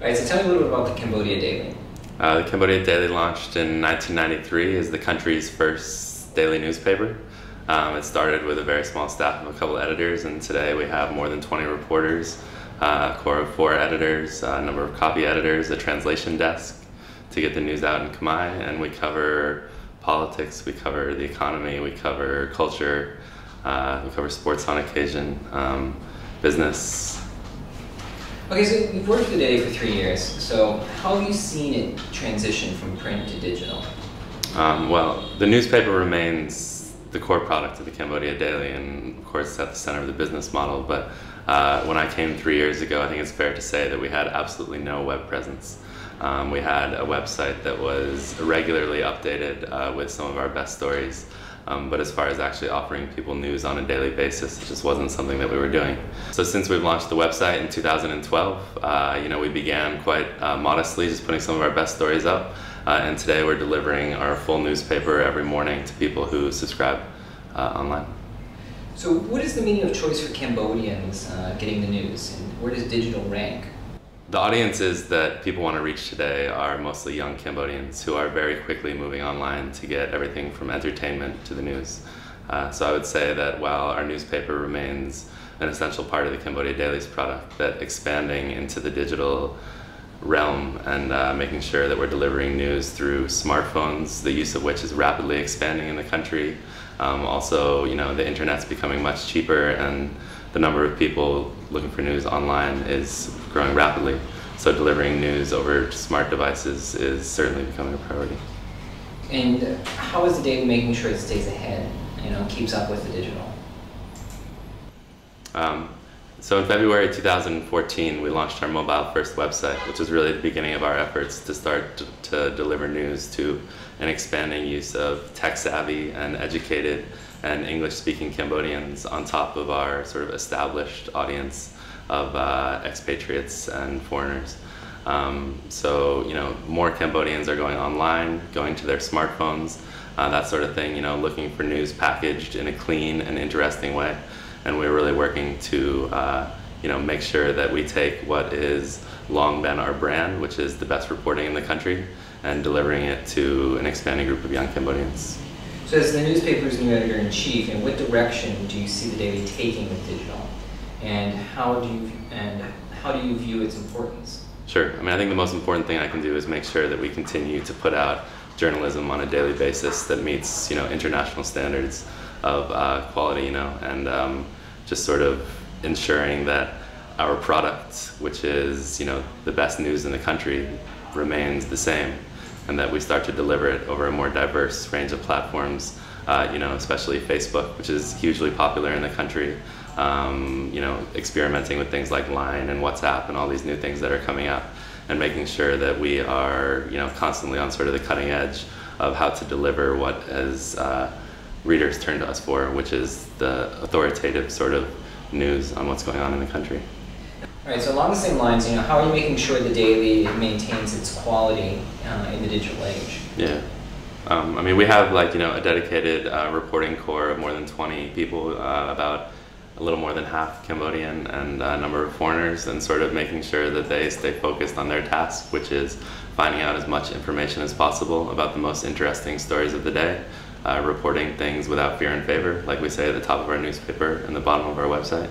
All right, so tell me a little bit about the Cambodia Daily. The Cambodia Daily launched in 1993 as the country's first daily newspaper. It started with a very small staff of a couple editors, and today we have more than 20 reporters, a core of 4 editors, a number of copy editors, a translation desk to get the news out in Khmer, and we cover politics, we cover the economy, we cover culture, we cover sports on occasion, business. Okay, so you've worked at the Daily for 3 years, so how have you seen it transition from print to digital? Well, the newspaper remains the core product of the Cambodia Daily, and of course it's at the center of the business model, but when I came 3 years ago, I think it's fair to say that we had absolutely no web presence. We had a website that was regularly updated with some of our best stories, but as far as actually offering people news on a daily basis, it just wasn't something that we were doing. So since we've launched the website in 2012, we began quite modestly, just putting some of our best stories up, and today we're delivering our full newspaper every morning to people who subscribe online. So what is the meaning of choice for Cambodians getting the news, and where does digital rank? The audiences that people want to reach today are mostly young Cambodians who are very quickly moving online to get everything from entertainment to the news. So I would say that while our newspaper remains an essential part of the Cambodia Daily's product, that expanding into the digital realm and making sure that we're delivering news through smartphones, the use of which is rapidly expanding in the country. Also, the internet's becoming much cheaper, and the number of people looking for news online is growing rapidly. So delivering news over smart devices is certainly becoming a priority. And how is the Daily making sure it stays ahead, keeps up with the digital? So in February 2014, we launched our mobile-first website, which was really the beginning of our efforts to start to deliver news to an expanding use of tech-savvy and educated and English-speaking Cambodians on top of our sort of established audience of expatriates and foreigners. So, more Cambodians are going online, going to their smartphones, that sort of thing, looking for news packaged in a clean and interesting way. And we're really working to, make sure that we take what is long been our brand, which is the best reporting in the country, and delivering it to an expanding group of young Cambodians. So as the newspaper's new editor-in-chief, in what direction do you see the Daily taking with digital? And how do you view its importance? Sure. I think the most important thing I can do is make sure that we continue to put out journalism on a daily basis that meets, international standards of quality, and just sort of ensuring that our product, which is, the best news in the country, remains the same, and that we start to deliver it over a more diverse range of platforms, especially Facebook, which is hugely popular in the country, experimenting with things like Line and WhatsApp and all these new things that are coming up, and making sure that we are, constantly on sort of the cutting edge of how to deliver what as readers turn to us for, which is the authoritative sort of news on what's going on in the country. All right, so along the same lines, how are you making sure the Daily maintains its quality in the digital age? Yeah. We have a dedicated reporting core of more than 20 people, about a little more than half Cambodian and a number of foreigners, and sort of making sure that they stay focused on their task, which is finding out as much information as possible about the most interesting stories of the day, reporting things without fear and favor, like we say at the top of our newspaper and the bottom of our website,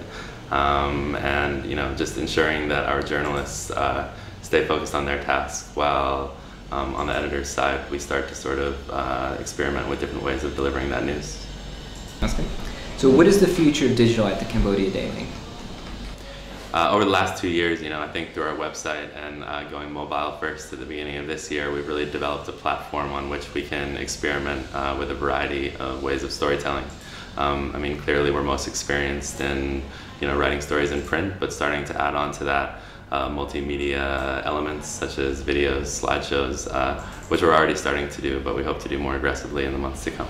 and just ensuring that our journalists stay focused on their task, while on the editor's side we start to sort of experiment with different ways of delivering that news. That's good. So what is the future of digital at the Cambodia Daily? Over the last 2 years, I think through our website and going mobile first at the beginning of this year, we've really developed a platform on which we can experiment with a variety of ways of storytelling. Clearly we're most experienced in writing stories in print, but starting to add on to that multimedia elements such as videos, slideshows, which we're already starting to do, but we hope to do more aggressively in the months to come.